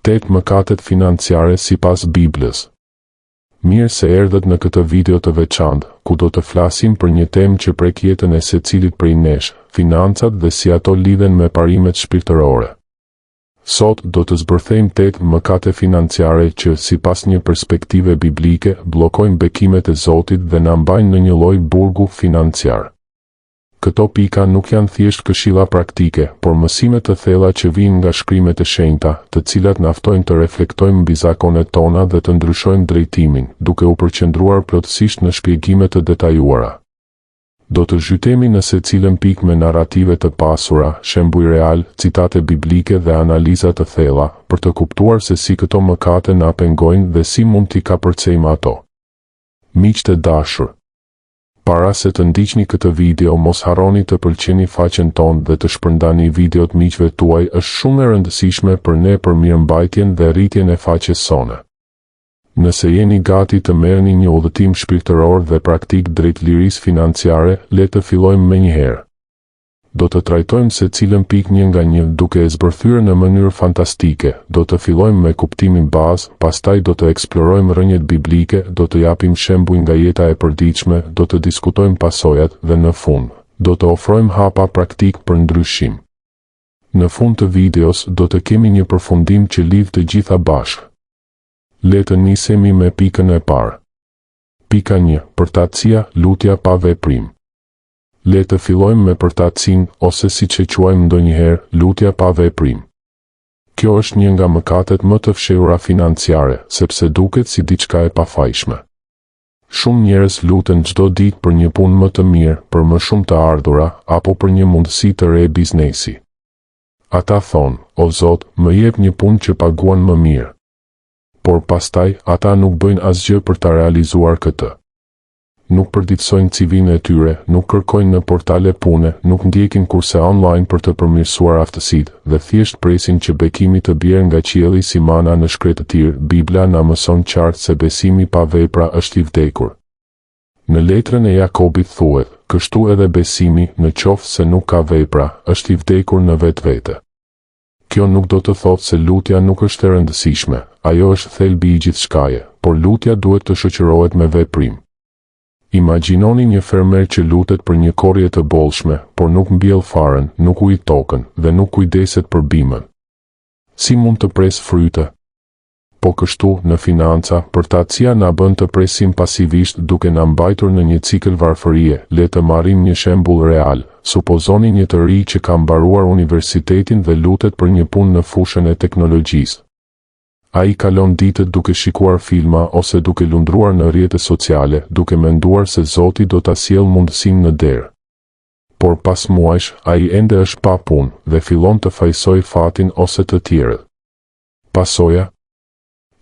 8 mëkatet financiare sipas Biblës. Mirë se erdhët në këtë video të veçantë, ku do të flasim për një temë që prek jetën e secilit prej nesh, financat dhe si ato lidhen me parimet shpirtërore. Sot do të zbërthejmë 8 mëkate financiare që, sipas një perspektive biblike, bllokojnë bekimet e Zotit dhe na mbajnë në një lloj burgu financiar. Këto pika nuk janë thjesht këshilla praktike, por mësime të thella që vijnë nga shkrimet e shenjta, të cilat na ftojnë të reflektojmë mbi zakonet tona dhe të ndryshojmë drejtimin, duke u përqendruar plotësisht në shpjegime të detajuara. Do të zhytemi në secilën pikë me narrative të pasura, shembuj real, citate biblike dhe analiza të thella, për të kuptuar se si këto mëkate na pengojnë dhe si mund t'i kapërcejmë ato. Miqtë e dashur, para se të ndiqni këtë video, mos harroni të pëlqeni faqen tonë dhe të shpërndani videot miqve tuaj. Është shumë e rëndësishme për ne për mirëmbajtjen dhe rritjen e faqes sone. Nëse jeni gati të merrni një udhëtim shpirtëror dhe praktik drejt lirisë financiare, le të fillojmë menjëherë. Do të trajtojmë secilën pikë një nga një, duke e zbërthyer në mënyrë fantastike. Do të fillojmë me kuptimin bazë, pastaj do të eksplorojmë rrënjët biblike, do të japim shembuj nga jeta e përditshme, do të diskutojmë pasojat dhe në fund, do të ofrojmë hapa praktik për ndryshim. Në fund të videos do të kemi një përfundim që lidh të gjitha bashkë. Le të nisemi me pikën e parë. Pika 1. Përtatësia, lutja pa veprim. Le të fillojmë me përtatësinë, ose siç e quajmë ndonjëherë, lutja pa veprim. Kjo është një nga mëkatet më të fshehura financiare, sepse duket si diçka e pafajshme. Shumë njerëz luten çdo ditë për një punë më të mirë, për më shumë të ardhura, apo për një mundësi të re biznesi. Ata thonë: "O Zot, më jep një punë që paguan më mirë." Por pastaj, ata nuk bëjnë asgjë për ta realizuar këtë. Nuk përditësojnë CV-n e tyre, nuk kërkojnë në portale pune, nuk ndjekin kurse online për të përmirësuar aftësitë, dhe thjesht presin që bekimi të bjerë nga qielli si mana në shkretëtir. Bibla na mëson qartë se besimi pa vepra është i vdekur. Në letrën e Jakobit thuhet: "Kështu edhe besimi, në qoftë se nuk ka vepra, është i vdekur në vetvete." Kjo nuk do të thotë se lutja nuk është e rëndësishme, ajo është thelbi i gjithçkaje, por lutja duhet të shoqërohet me veprim. Imagjinoni një fermer që lutet për një korrje të bollshme, por nuk mbjell faren, nuk ujë tokën dhe nuk kujdeset për bimën. Si mund të presë fryte? Po kështu, në financa, përtatësia na bën të presim pasivisht duke na mbajtur në një cikël varfërie. Le të marrim një shembull real. Supozoni një të ri që ka mbaruar universitetin dhe lutet për një punë në fushën e teknologjisë. Ai kalon ditët duke shikuar filma ose duke lundruar në rrjetet sociale, duke menduar se Zoti do ta sjellë mundësinë në derë. Por pas muajsh, ai ende është pa punë dhe fillon të fajsoj fatin ose të tjerët. Pasoja?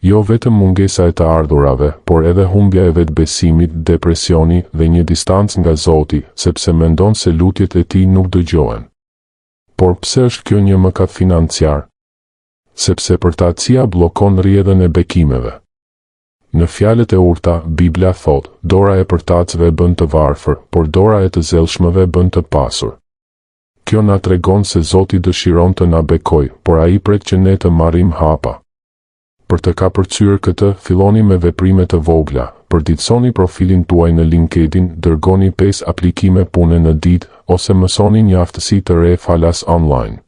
Jo vetëm mungesa e të ardhurave, por edhe humbja e vetbesimit, depresioni dhe një distancë nga Zoti, sepse mendon se lutjet e tij nuk dëgjohen. Por pse është kjo një mëkat financiar? Sepse përtatësia bllokon rrjedhën e bekimeve. Në fjalët e urta, Bibla thotë: "Dora e përtatësve bën të varfër, por dora e të zellshmëve bën të pasur." Kjo na tregon se Zoti dëshiron të na bekojë, por ai pret që ne të marrim hapa. Për të kapërcyer këtë, filloni me veprime të vogla. Përditësoni profilin tuaj në LinkedIn, dërgoni 5 aplikime pune në ditë, ose mësoni një aftësi të re falas online.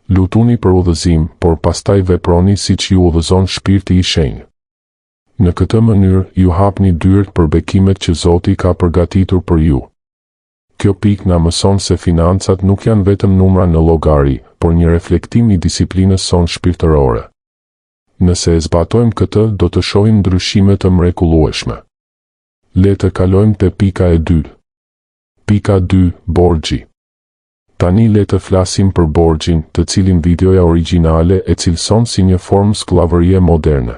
Lutuni për udhëzim, por pastaj veproni siç ju udhëzon shpirti i shenjtë. Në këtë mënyrë, ju hapni dyert për bekimet që Zoti ka përgatitur për ju. Kjo pikë na mëson se financat nuk janë vetëm numra në llogari, por një reflektim i disiplinës sonë shpirtërore. Nëse e zbatojmë këtë, do të shohim ndryshime të mrekullueshme. Le të kalojmë te pika e dytë. Pika 2. Borxhi. Tani le të flasim për borxhin, të cilin videoja origjinale e cilëson si një formë skllavërie moderne.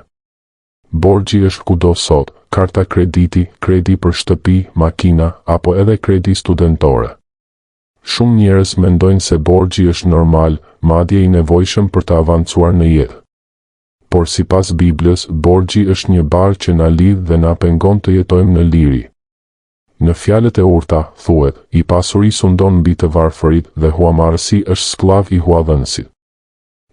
Borxhi është kudo sot: karta krediti, kredi për shtëpi, makina, apo edhe kredi studentore. Shumë njerëz mendojnë se borxhi është normal, madje i nevojshëm për të avancuar në jetë. Por sipas Biblës, borxhi është një barë që na lidh dhe na pengon të jetojmë në liri. Në fjalët e urta, thuhet: "I pasuri sundon mbi të varfërit dhe huamarrësi është sklav i huadhënësit."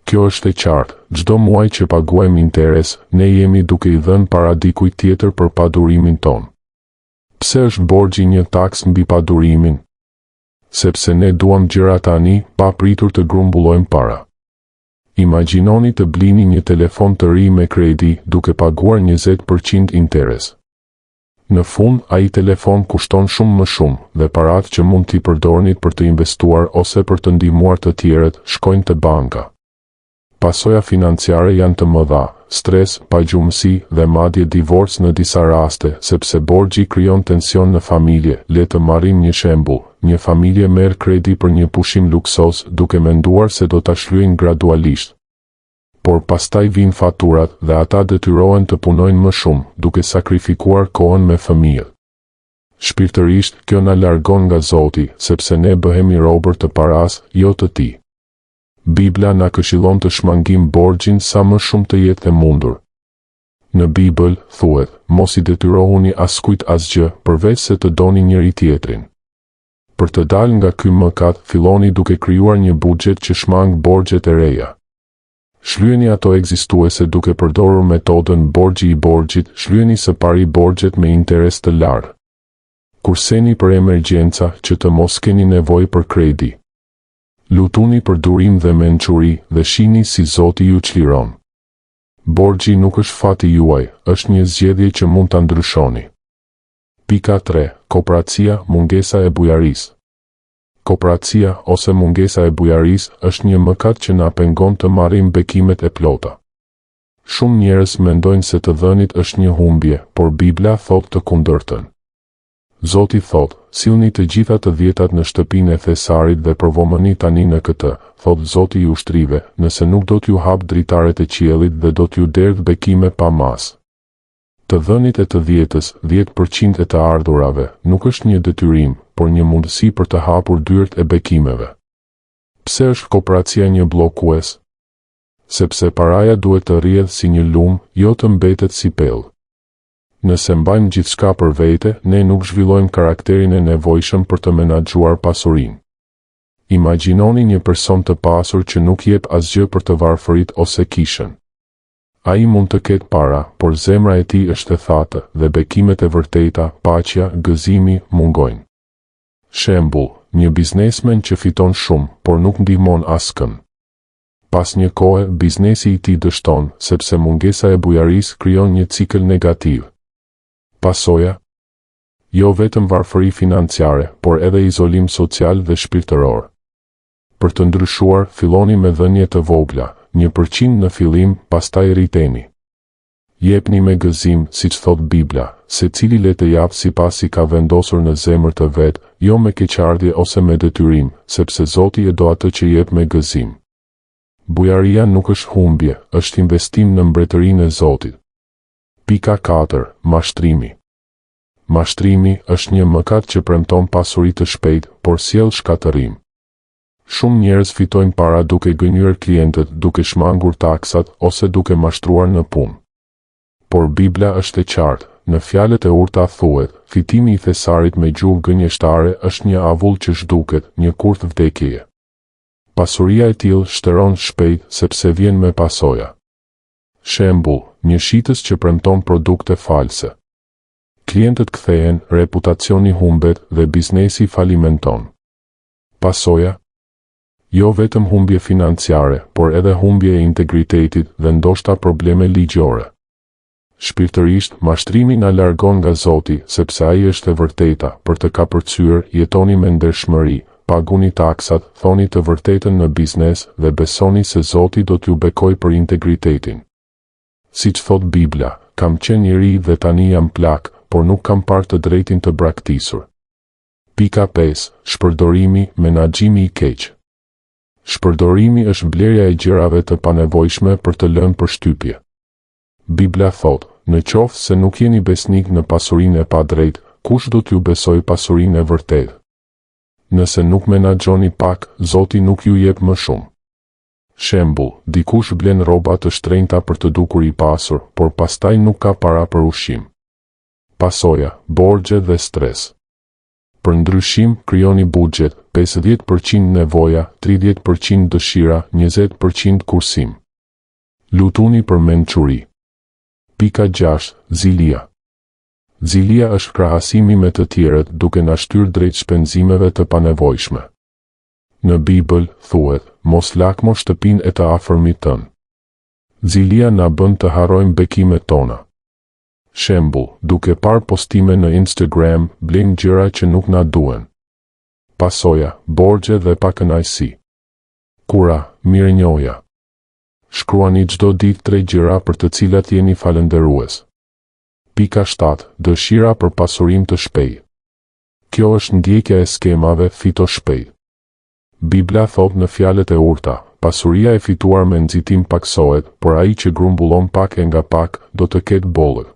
Kjo është e qartë, çdo muaj që paguajmë interes, ne jemi duke i dhënë para dikujt tjetër për padurimin ton. Pse është borxhi një taks mbi padurimin? Sepse ne duam gjëra tani, pa pritur të grumbullojmë para. Imagjinoni të blini një telefon të ri me kredi, duke paguar 20% interes. Në fund, ai telefon kushton shumë më shumë, dhe paratë që mund t'i përdornit për të investuar ose për të ndihmuar të tjerët, shkojnë te banka. Pasoja financiare janë të mëdha, stres, pagjumësi dhe madje divorc në disa raste, sepse borxhi krijon tension në familje. Le të marrim një shembull. Një familje merr kredi për një pushim luksos, duke menduar se do ta shlyejnë gradualisht. Por pastaj vijnë faturat dhe ata detyrohen të punojnë më shumë, duke sakrifikuar kohën me fëmijët. Shpirtërisht, kjo na largon nga Zoti, sepse ne bëhemi robër të paras, jo të Tij. Bibla na këshillon të shmangim borxhin sa më shumë të jetë e mundur. Në Bibël thuhet, mos i detyrohuni askujt asgjë, përveç se të doni njëri tjetrin. Për të dalë nga ky mëkat, filloni duke krijuar një buxhet që shmang borxhet e reja. Shlyeni ato ekzistuese duke përdorur metodën borxhi i borxhit, shlyeni së pari borxhet me interes të lartë. Kurseni për emergjenca që të mos keni nevojë për kredi. Lutuni për durim dhe mençuri dhe shihni si Zoti ju çliron. Borxhi nuk është fati juaj, është një zgjedhje që mund ta ndryshoni. Pika 3. Kopratësia, mungesa e bujarisë. Kopratësia ose mungesa e bujarisë është një mëkat që na pengon të marrim bekimet e plota. Shumë njerëz mendojnë se të dhënit është një humbje, por Bibla thotë të kundërtën. Zoti thotë, sillni të gjitha të dhjetat në shtëpinë e thesarit dhe provomoni tani në këtë, thotë Zoti i ushtrive, nëse nuk do t'ju hap dritaret e qiellit dhe do t'ju derdh bekime pa mas. Të dhënit e të dhjetës, 10% e të ardhurave, nuk është një detyrim, por një mundësi për të hapur dyert e bekimeve. Pse është kopratësia një bllokues? Sepse paraja duhet të rrjedhë si një lumë, jo të mbetet si pellë. Nëse mbajmë gjithçka për vete, ne nuk zhvillojmë karakterin e nevojshëm për të menaxhuar pasurinë. Imagjinoni një person të pasur që nuk jep asgjë për të varfërit ose kishën. Ai mund të ketë para, por zemra e tij është e thatë dhe bekimet e vërteta, paqja, gëzimi, mungojnë. Shembull, një biznesmen që fiton shumë, por nuk ndihmon askën. Pas një kohe, biznesi i tij dështon, sepse mungesa e bujarisë krijon një cikël negativ. Pasoja? Jo vetëm varfëri financiare, por edhe izolim social dhe shpirtëror. Për të ndryshuar, filloni me dhënie të vogla, 1% në fillim, pastaj rriteni. Jepni me gëzim, siç thot Bibla, secili le të jap sipas i ka vendosur në zemër të vet, jo me keqardhje ose me detyrim, sepse Zoti e do atë që jep me gëzim. Bujaria nuk është humbje, është investim në mbretërinë e Zotit. Pika 4. Mashtrimi. Mashtrimi është një mëkat që premton pasuri të shpejtë, por sjell shkatërim. Shumë njerëz fitojnë para duke gënjur klientët, duke shmangur taksat ose duke mashtruar në punë. Por Bibla është e qartë, në fjalët e urta thuhet, fitimi i thesarit me gjuhë gënjeshtare është një avull që zhduket, një kurth vdekjeje. Pasuria e tillë shtëron shpejt sepse vjen me pasoja. Shembull, një shitës që premton produkte false. Klientët kthehen, reputacioni humbet dhe biznesi falimenton. Pasoja? Jo vetëm humbje financiare, por edhe humbje e integritetit dhe ndoshta probleme ligjore. Shpirtërisht, mashtrimi na largon nga Zoti, sepse ai është e vërteta, për të kapërcyer, jetoni me ndershmëri, paguni taksat, thoni të vërtetën në biznes dhe besoni se Zoti do t'ju bekojë për integritetin. Siç thot Bibla, kam qenë i ri dhe tani jam plak, por nuk kam parë të drejtin të braktisur. Pika 5. Shpërdorimi, menaxhimi i keq. Shpërdorimi është blerja e gjërave të panevojshme për të lënë përshtypje. Bibla thot, në qoftë se nuk jeni besnik në pasurinë e padrejtë, kush do t'ju besoj pasurinë e vërtetë? Nëse nuk menaxhoni pak, Zoti nuk ju jep më shumë. Shembull, dikush blen rroba të shtrenjta për të dukur i pasur, por pastaj nuk ka para për ushqim. Pasoja, borxhe dhe stres. Për ndryshim, krijoni buxhet, 50% nevoja, 30% dëshira, 20% kursim. Lutuni për mençuri. Pika 6. Zilia. Zilia është krahasimi me të tjerët duke na shtyrë drejt shpenzimeve të panevojshme. Në Bibël thuhet, mos lakmo shtëpinë e të afërmit tënd. Zilia na bën të harrojmë bekimet tona. Shembull, duke parë postime në Instagram, blejmë gjëra që nuk na duhen. Pasoja, borxhe dhe pakënaqësi. Kura, mirënjohja. Shkruani çdo ditë 3 gjëra për të cilat jeni falënderues. Pika 7. Dëshira për pasurim të shpejtë. Kjo është ndjekja e skemave fito shpejt. Bibla thot në fjalët e urta, pasuria e fituar me nxitim paksohet, por ai që grumbullon pak e nga pak, do të ketë bollë.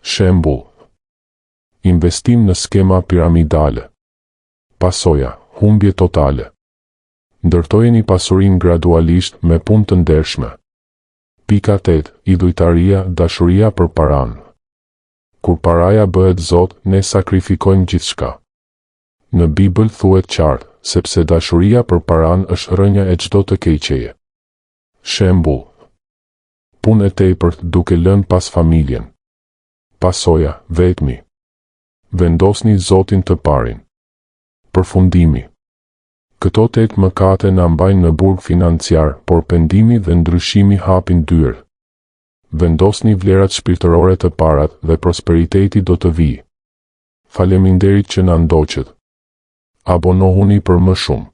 Shembull. Investim në skema piramidale. Pasoja, humbje totale. Ndërtojeni pasurinë gradualisht me punë të ndershme. Pika 8. Idhujtaria, dashuria për paranë. Kur paraja bëhet Zot, ne sakrifikojmë gjithçka. Në Bibël thuhet qartë, sepse dashuria për paranë është rrënja e çdo të keqeje. Shembull. Punë e tepërt duke lënë pas familjen. Pasoja, vetmi. Vendosni Zotin të parin. Përfundimi. Këto 8 mëkate na mbajnë në burg financiar, por pendimi dhe ndryshimi hapin dyrë. Vendosni vlerat shpirtërore të parat dhe prosperiteti do të vijë. Faleminderit që na ndoqët. Abonohuni për më shumë.